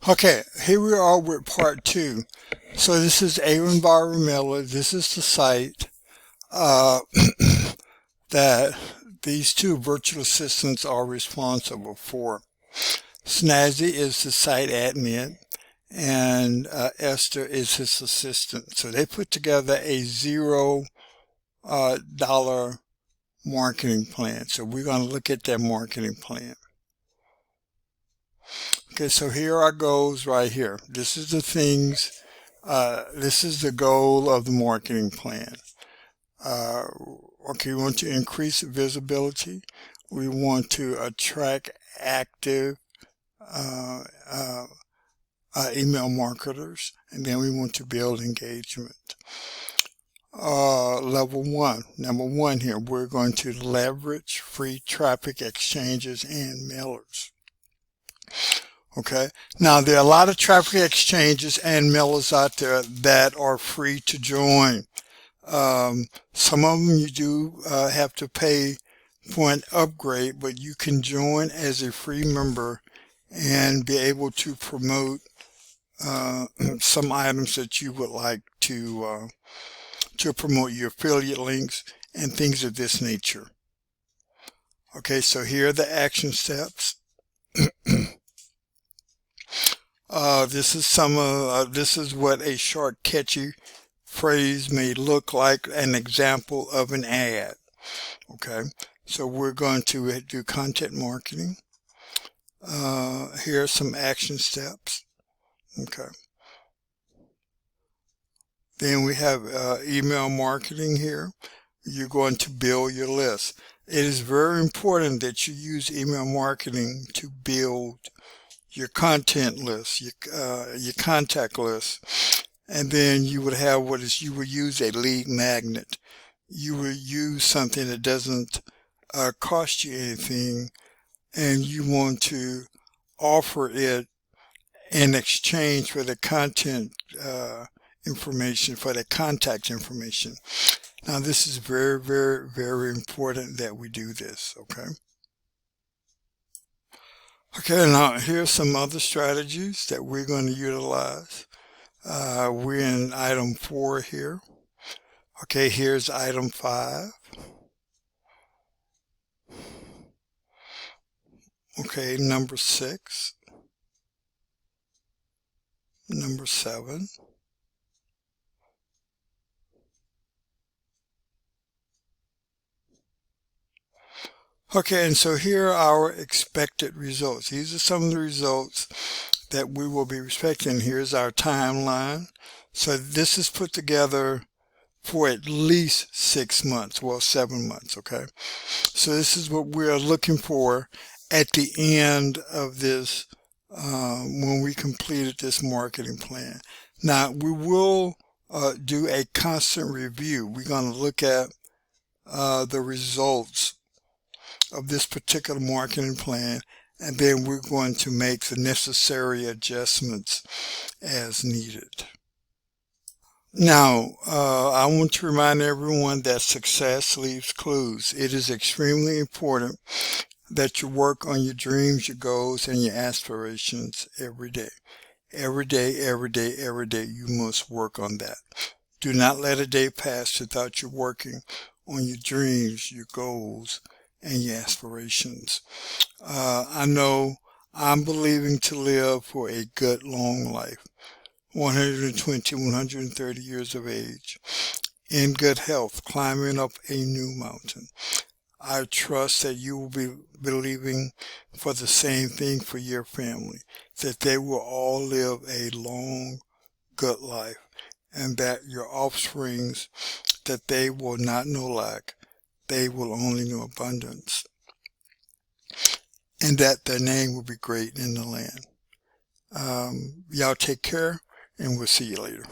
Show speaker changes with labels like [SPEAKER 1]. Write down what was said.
[SPEAKER 1] Okay, here we are with part two. So this is Environmental. This is the site uh, that these two virtual assistants are responsible for. Snazzy is the site admin, and Esther is his assistant. So they put together a $0 marketing plan. So we're going to look at that marketing plan. Okay, so here are goals right here. This is the things, this is the goal of the marketing plan. Okay, we want to increase visibility. We want to attract active uh, uh, email marketers, and then we want to build engagement. Level one, number one here, we're going to leverage free traffic exchanges and mailers. Okay, now there are a lot of traffic exchanges and mailers out there that are free to join. Some of them you do have to pay for an upgrade, but you can join as a free member and be able to promote some items that you would like to promote, your affiliate links and things of this nature. Okay, so here are the action steps. This is what a short, catchy phrase may look like, an example of an ad. Okay, so we're going to do content marketing. Here are some action steps. Okay. Then we have email marketing here. You're going to build your list. It is very important that you use email marketing to build your content list, your contact list, and then you would have you would use a lead magnet. You would use something that doesn't cost you anything, and you want to offer it in exchange for the content information, for the contact information. Now this is very, very, very important that we do this, okay? Okay, now here's some other strategies that we're going to utilize. We're in item 4 here. Okay, here's item 5. Okay, number 6. Number 7. Okay, and so here are our expected results. These are some of the results that we will be expecting. Here's our timeline. So this is put together for at least 6 months, well, 7 months, okay? So this is what we're looking for at the end of this, when we completed this marketing plan. Now, we will do a constant review. We're going to look at the results of this particular marketing plan, and then we're going to make the necessary adjustments as needed. Now, I want to remind everyone that success leaves clues. It is extremely important that you work on your dreams, your goals, and your aspirations every day. Every day, every day, every day, you must work on that. Do not let a day pass without you working on your dreams, your goals, and your aspirations. I know I'm believing to live for a good long life, 120, 130 years of age, in good health, climbing up a new mountain. I trust that you will be believing for the same thing for your family, that they will all live a long, good life, and that your offsprings, that they will not know lack, they will only know abundance, and that their name will be great in the land. Y'all take care, and we'll see you later.